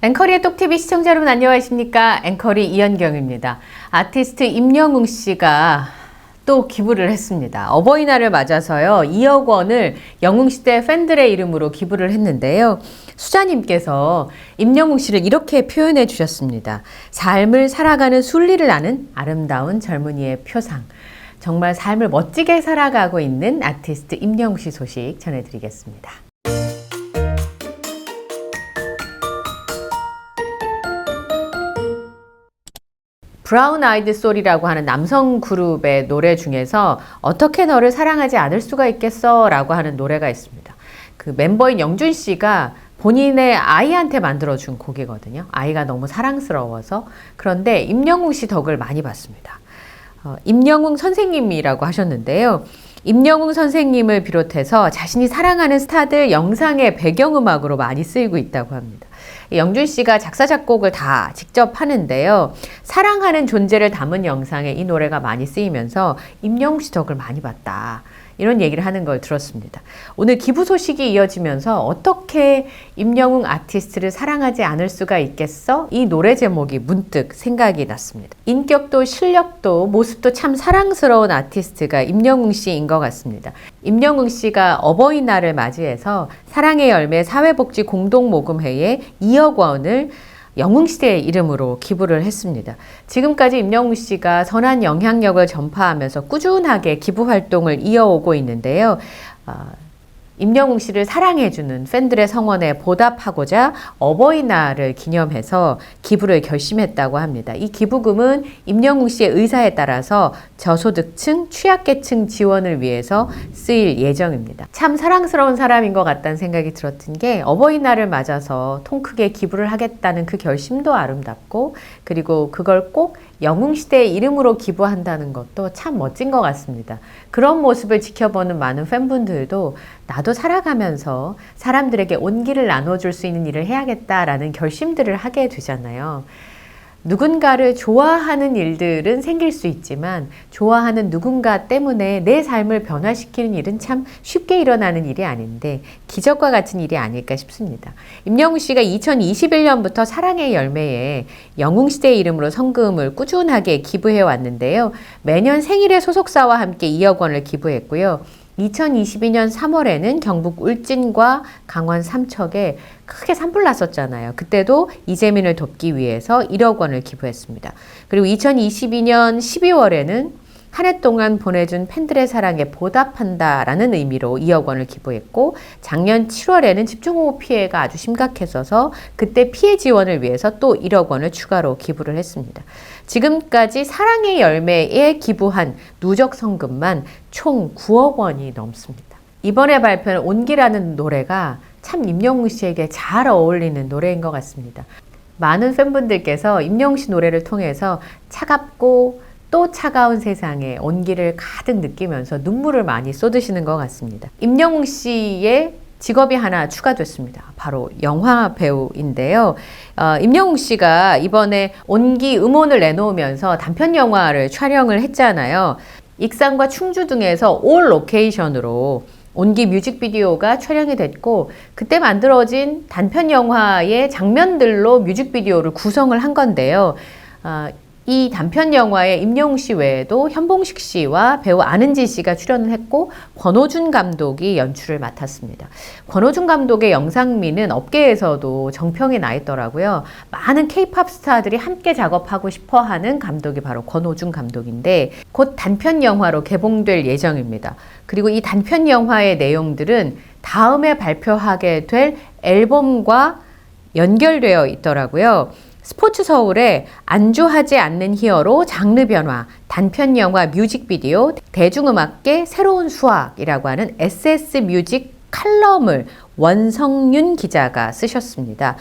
앵커리의 똑TV 시청자 여러분 안녕하십니까? 앵커리 이현경입니다. 아티스트 임영웅 씨가 또 기부를 했습니다. 어버이날을 맞아서요. 2억 원을 영웅시대 팬들의 이름으로 기부를 했는데요. 수자님께서 임영웅 씨를 이렇게 표현해 주셨습니다. 삶을 살아가는 순리를 아는 아름다운 젊은이의 표상. 정말 삶을 멋지게 살아가고 있는 아티스트 임영웅 씨 소식 전해드리겠습니다. 브라운 아이드 소리라고 하는 남성 그룹의 노래 중에서 어떻게 너를 사랑하지 않을 수가 있겠어 라고 하는 노래가 있습니다. 그 멤버인 영준 씨가 본인의 아이한테 만들어준 곡이거든요. 아이가 너무 사랑스러워서. 그런데 임영웅 씨 덕을 많이 봤습니다. 임영웅 선생님이라고 하셨는데요. 임영웅 선생님을 비롯해서 자신이 사랑하는 스타들 영상의 배경음악으로 많이 쓰이고 있다고 합니다. 영준 씨가 작사, 작곡을 다 직접 하는데요. 사랑하는 존재를 담은 영상에 이 노래가 많이 쓰이면서 임영웅 씨 덕을 많이 봤다. 이런 얘기를 하는 걸 들었습니다. 오늘 기부 소식이 이어지면서 어떻게 임영웅 아티스트를 사랑하지 않을 수가 있겠어? 이 노래 제목이 문득 생각이 났습니다. 인격도 실력도 모습도 참 사랑스러운 아티스트가 임영웅 씨인 것 같습니다. 임영웅 씨가 어버이날을 맞이해서 사랑의 열매 사회복지 공동모금회에 2억 원을 영웅시대의 이름으로 기부를 했습니다. 지금까지 임영웅 씨가 선한 영향력을 전파하면서 꾸준하게 기부 활동을 이어오고 있는데요. 임영웅 씨를 사랑해주는 팬들의 성원에 보답하고자 어버이날을 기념해서 기부를 결심했다고 합니다. 이 기부금은 임영웅 씨의 의사에 따라서 저소득층, 취약계층 지원을 위해서 쓰일 예정입니다. 참 사랑스러운 사람인 것 같다는 생각이 들었던 게 어버이날을 맞아서 통 크게 기부를 하겠다는 그 결심도 아름답고 그리고 그걸 꼭 영웅시대의 이름으로 기부한다는 것도 참 멋진 것 같습니다. 그런 모습을 지켜보는 많은 팬분들도 나도 살아가면서 사람들에게 온기를 나눠줄 수 있는 일을 해야겠다라는 결심들을 하게 되잖아요. 누군가를 좋아하는 일들은 생길 수 있지만 좋아하는 누군가 때문에 내 삶을 변화시키는 일은 참 쉽게 일어나는 일이 아닌데 기적과 같은 일이 아닐까 싶습니다. 임영웅 씨가 2021년부터 사랑의 열매에 영웅시대의 이름으로 성금을 꾸준하게 기부해 왔는데요. 매년 생일의 소속사와 함께 2억 원을 기부했고요. 2022년 3월에는 경북 울진과 강원 삼척에 크게 산불 났었잖아요. 그때도 이재민을 돕기 위해서 1억 원을 기부했습니다. 그리고 2022년 12월에는 한 해 동안 보내준 팬들의 사랑에 보답한다라는 의미로 2억 원을 기부했고 작년 7월에는 집중호우 피해가 아주 심각했어서 그때 피해 지원을 위해서 또 1억 원을 추가로 기부를 했습니다. 지금까지 사랑의 열매에 기부한 누적 성금만 총 9억 원이 넘습니다. 이번에 발표한 온기라는 노래가 참 임영웅 씨에게 잘 어울리는 노래인 것 같습니다. 많은 팬분들께서 임영웅 씨 노래를 통해서 차갑고 또 차가운 세상에 온기를 가득 느끼면서 눈물을 많이 쏟으시는 것 같습니다. 임영웅 씨의 직업이 하나 추가됐습니다. 바로 영화 배우인데요. 임영웅 씨가 이번에 온기 음원을 내놓으면서 단편 영화를 촬영을 했잖아요. 익산과 충주 등에서 올 로케이션으로 온기 뮤직비디오가 촬영이 됐고 그때 만들어진 단편 영화의 장면들로 뮤직비디오를 구성을 한 건데요. 이 단편 영화에 임영웅 씨 외에도 현봉식 씨와 배우 안은지 씨가 출연을 했고 권오준 감독이 연출을 맡았습니다. 권오준 감독의 영상미는 업계에서도 정평이 나 있더라고요. 많은 K-팝 스타들이 함께 작업하고 싶어하는 감독이 바로 권오준 감독인데 곧 단편 영화로 개봉될 예정입니다. 그리고 이 단편 영화의 내용들은 다음에 발표하게 될 앨범과 연결되어 있더라고요. 스포츠 서울의 안주하지 않는 히어로 장르 변화, 단편 영화 뮤직비디오, 대중음악계 새로운 수학이라고 하는 SS 뮤직 칼럼을 원성윤 기자가 쓰셨습니다.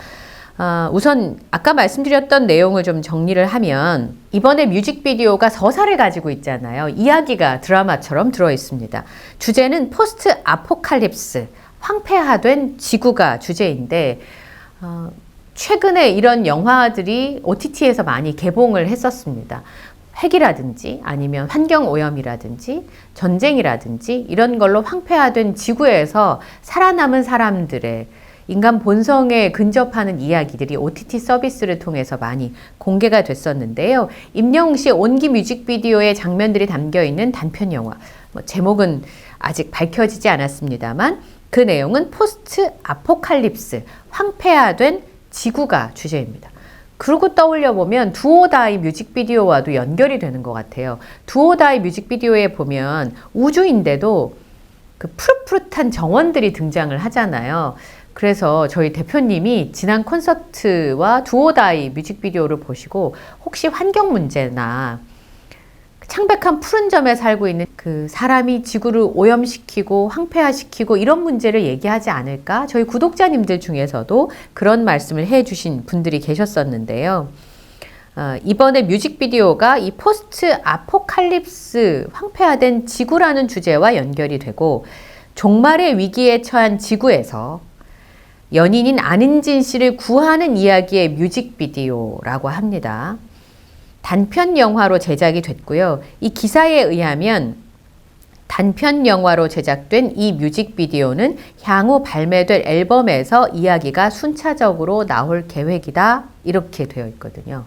우선 아까 말씀드렸던 내용을 좀 정리를 하면 이번에 뮤직비디오가 서사를 가지고 있잖아요. 이야기가 드라마처럼 들어있습니다. 주제는 포스트 아포칼립스, 황폐화된 지구가 주제인데 최근에 이런 영화들이 OTT에서 많이 개봉을 했었습니다. 핵이라든지 아니면 환경오염이라든지 전쟁이라든지 이런 걸로 황폐화된 지구에서 살아남은 사람들의 인간 본성에 근접하는 이야기들이 OTT 서비스를 통해서 많이 공개가 됐었는데요. 임영웅 씨의 온기 뮤직비디오의 장면들이 담겨있는 단편 영화, 제목은 아직 밝혀지지 않았습니다만 그 내용은 포스트 아포칼립스, 황폐화된 지구가 주제입니다. 그러고 떠올려 보면 두오다이 뮤직비디오와도 연결이 되는 것 같아요. 두오다이 뮤직비디오에 보면 우주인데도 그 푸릇푸릇한 정원들이 등장을 하잖아요. 그래서 저희 대표님이 지난 콘서트와 두오다이 뮤직비디오를 보시고 혹시 환경 문제나 창백한 푸른 점에 살고 있는 그 사람이 지구를 오염시키고 황폐화시키고 이런 문제를 얘기하지 않을까? 저희 구독자님들 중에서도 그런 말씀을 해주신 분들이 계셨었는데요. 이번에 뮤직비디오가 이 포스트 아포칼립스 황폐화된 지구라는 주제와 연결이 되고 종말의 위기에 처한 지구에서 연인인 안은진 씨를 구하는 이야기의 뮤직비디오라고 합니다. 단편 영화로 제작이 됐고요. 이 기사에 의하면 단편 영화로 제작된 이 뮤직비디오는 향후 발매될 앨범에서 이야기가 순차적으로 나올 계획이다. 이렇게 되어 있거든요.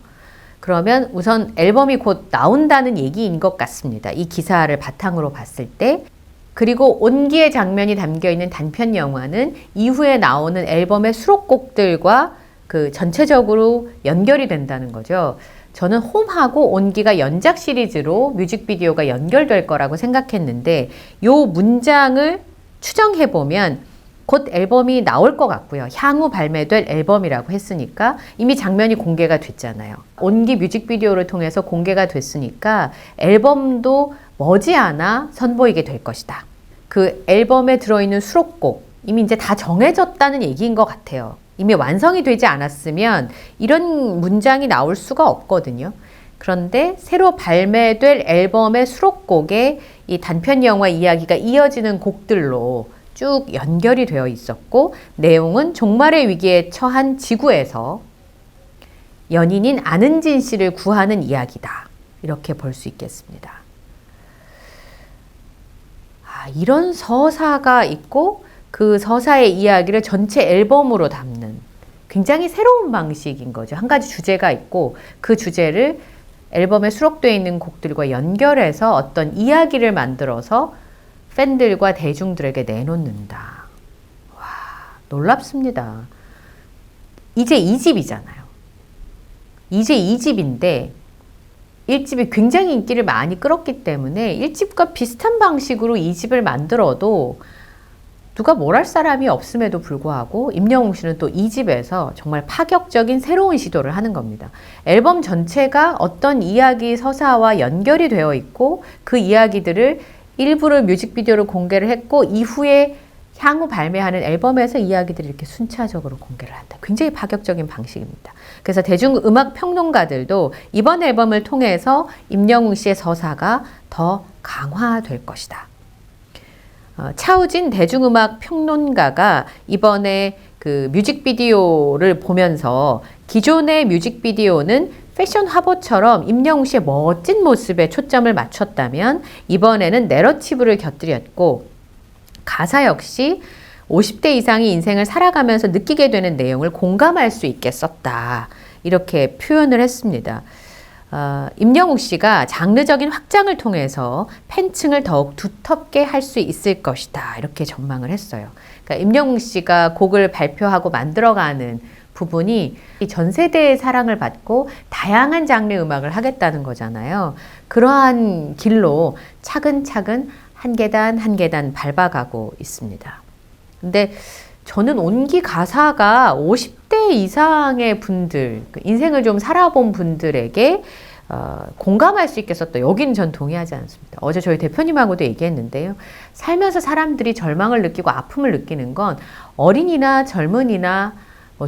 그러면 우선 앨범이 곧 나온다는 얘기인 것 같습니다. 이 기사를 바탕으로 봤을 때. 그리고 온기의 장면이 담겨있는 단편 영화는 이후에 나오는 앨범의 수록곡들과 그 전체적으로 연결이 된다는 거죠. 저는 홈하고 온기가 연작 시리즈로 뮤직비디오가 연결될 거라고 생각했는데 요 문장을 추정해보면 곧 앨범이 나올 것 같고요. 향후 발매될 앨범이라고 했으니까 이미 장면이 공개가 됐잖아요. 온기 뮤직비디오를 통해서 공개가 됐으니까 앨범도 머지않아 선보이게 될 것이다. 그 앨범에 들어있는 수록곡 이미 이제 다 정해졌다는 얘기인 것 같아요. 이미 완성이 되지 않았으면 이런 문장이 나올 수가 없거든요. 그런데 새로 발매될 앨범의 수록곡에 이 단편 영화 이야기가 이어지는 곡들로 쭉 연결이 되어 있었고 내용은 종말의 위기에 처한 지구에서 연인인 안은진 씨를 구하는 이야기다. 이렇게 볼 수 있겠습니다. 이런 서사가 있고 그 서사의 이야기를 전체 앨범으로 담는 굉장히 새로운 방식인 거죠. 한 가지 주제가 있고 그 주제를 앨범에 수록되어 있는 곡들과 연결해서 어떤 이야기를 만들어서 팬들과 대중들에게 내놓는다. 와, 놀랍습니다. 이제 2집이잖아요. 이제 2집인데 1집이 굉장히 인기를 많이 끌었기 때문에 1집과 비슷한 방식으로 2집을 만들어도 누가 뭘 할 사람이 없음에도 불구하고 임영웅 씨는 또 2집에서 정말 파격적인 새로운 시도를 하는 겁니다. 앨범 전체가 어떤 이야기 서사와 연결이 되어 있고 그 이야기들을 일부를 뮤직비디오로 공개를 했고 이후에 향후 발매하는 앨범에서 이야기들이 이렇게 순차적으로 공개를 한다. 굉장히 파격적인 방식입니다. 그래서 대중음악 평론가들도 이번 앨범을 통해서 임영웅 씨의 서사가 더 강화될 것이다. 차우진 대중음악 평론가가 이번에 그 뮤직비디오를 보면서 기존의 뮤직비디오는 패션 화보처럼 임영웅 씨의 멋진 모습에 초점을 맞췄다면 이번에는 내러티브를 곁들였고 가사 역시 50대 이상이 인생을 살아가면서 느끼게 되는 내용을 공감할 수 있게 썼다. 이렇게 표현을 했습니다. 임영웅 씨가 장르적인 확장을 통해서 팬층을 더욱 두텁게 할 수 있을 것이다. 이렇게 전망을 했어요. 그러니까 임영웅 씨가 곡을 발표하고 만들어가는 부분이 전 세대의 사랑을 받고 다양한 장르의 음악을 하겠다는 거잖아요. 그러한 길로 차근차근 한 계단 한 계단 밟아가고 있습니다. 근데 저는 온기 가사가 50대 이상의 분들, 인생을 좀 살아본 분들에게 공감할 수 있게 썼다. 여기는 전 동의하지 않습니다. 어제 저희 대표님하고도 얘기했는데요. 살면서 사람들이 절망을 느끼고 아픔을 느끼는 건 어린이나 젊은이나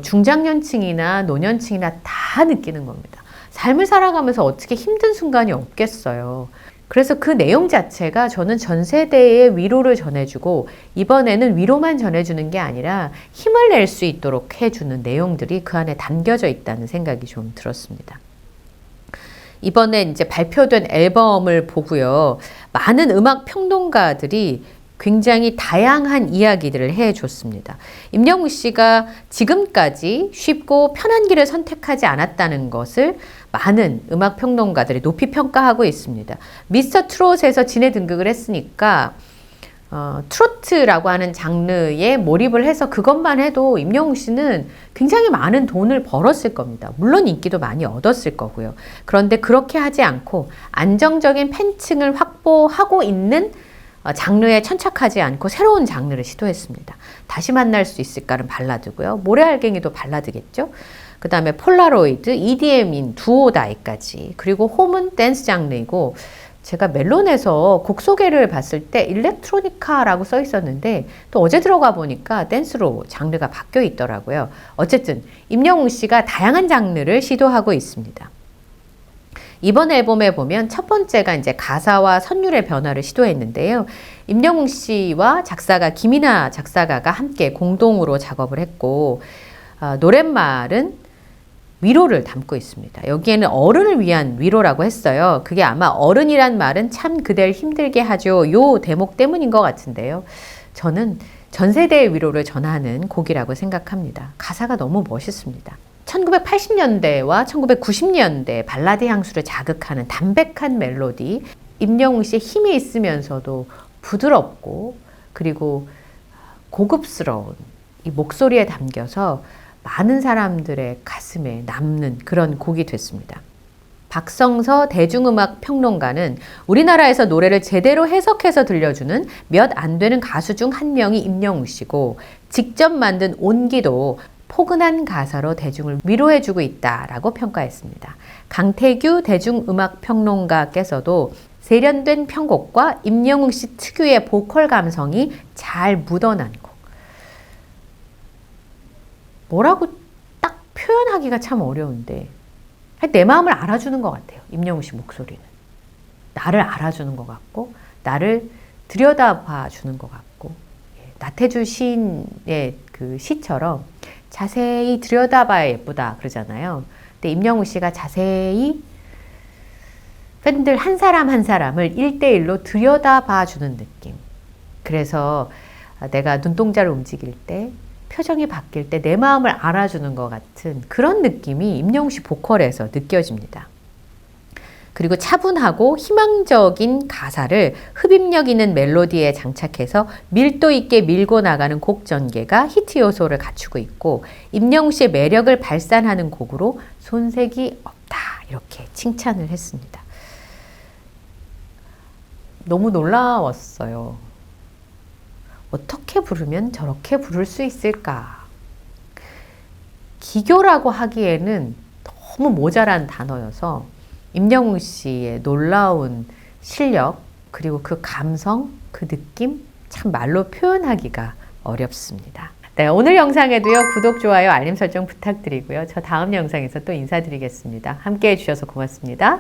중장년층이나 노년층이나 다 느끼는 겁니다. 삶을 살아가면서 어떻게 힘든 순간이 없겠어요. 그래서 그 내용 자체가 저는 전 세대에 위로를 전해주고 이번에는 위로만 전해주는 게 아니라 힘을 낼 수 있도록 해주는 내용들이 그 안에 담겨져 있다는 생각이 좀 들었습니다. 이번에 이제 발표된 앨범을 보고요. 많은 음악 평론가들이 굉장히 다양한 이야기들을 해줬습니다. 임영웅 씨가 지금까지 쉽고 편한 길을 선택하지 않았다는 것을 많은 음악 평론가들이 높이 평가하고 있습니다. 미스터 트롯에서 진에 등극을 했으니까 트로트라고 하는 장르에 몰입을 해서 그것만 해도 임영웅 씨는 굉장히 많은 돈을 벌었을 겁니다. 물론 인기도 많이 얻었을 거고요. 그런데 그렇게 하지 않고 안정적인 팬층을 확보하고 있는 장르에 천착하지 않고 새로운 장르를 시도했습니다. 다시 만날 수 있을까는 발라드고요. 모래알갱이도 발라드겠죠. 그 다음에 폴라로이드, EDM인 두오다이까지, 그리고 홈은 댄스 장르이고, 제가 멜론에서 곡 소개를 봤을 때 일렉트로니카라고 써 있었는데 또 어제 들어가 보니까 댄스로 장르가 바뀌어 있더라고요. 어쨌든 임영웅 씨가 다양한 장르를 시도하고 있습니다. 이번 앨범에 보면 첫 번째가 이제 가사와 선율의 변화를 시도했는데요. 임영웅 씨와 작사가 김이나 작사가가 함께 공동으로 작업을 했고, 노랫말은 위로를 담고 있습니다. 여기에는 어른을 위한 위로라고 했어요. 그게 아마 어른이란 말은 참 그댈 힘들게 하죠. 요 대목 때문인 것 같은데요. 저는 전 세대의 위로를 전하는 곡이라고 생각합니다. 가사가 너무 멋있습니다. 1980년대와 1990년대 발라드 향수를 자극하는 담백한 멜로디, 임영웅 씨의 힘이 있으면서도 부드럽고 그리고 고급스러운 이 목소리에 담겨서 많은 사람들의 가슴에 남는 그런 곡이 됐습니다. 박성서 대중음악 평론가는 우리나라에서 노래를 제대로 해석해서 들려주는 몇 안 되는 가수 중 한 명이 임영웅 씨고, 직접 만든 온기도 포근한 가사로 대중을 위로해주고 있다라고 평가했습니다. 강태규 대중음악 평론가께서도 세련된 편곡과 임영웅 씨 특유의 보컬 감성이 잘 묻어난 곡. 뭐라고 딱 표현하기가 참 어려운데 내 마음을 알아주는 것 같아요. 임영웅 씨 목소리는. 나를 알아주는 것 같고 나를 들여다봐 주는 것 같고, 나태주 시인의 그 시처럼 자세히 들여다봐야 예쁘다 그러잖아요. 근데 임영웅 씨가 자세히 팬들 한 사람 한 사람을 1대1로 들여다봐 주는 느낌. 그래서 내가 눈동자를 움직일 때, 표정이 바뀔 때 내 마음을 알아주는 것 같은 그런 느낌이 임영웅 씨 보컬에서 느껴집니다. 그리고 차분하고 희망적인 가사를 흡입력 있는 멜로디에 장착해서 밀도 있게 밀고 나가는 곡 전개가 히트 요소를 갖추고 있고, 임영웅 씨의 매력을 발산하는 곡으로 손색이 없다 이렇게 칭찬을 했습니다. 너무 놀라웠어요. 어떻게 부르면 저렇게 부를 수 있을까? 기교라고 하기에는 너무 모자란 단어여서 임영웅 씨의 놀라운 실력, 그리고 그 감성, 그 느낌 참 말로 표현하기가 어렵습니다. 네, 오늘 영상에도요, 구독, 좋아요, 알림 설정 부탁드리고요. 저 다음 영상에서 또 인사드리겠습니다. 함께 해주셔서 고맙습니다.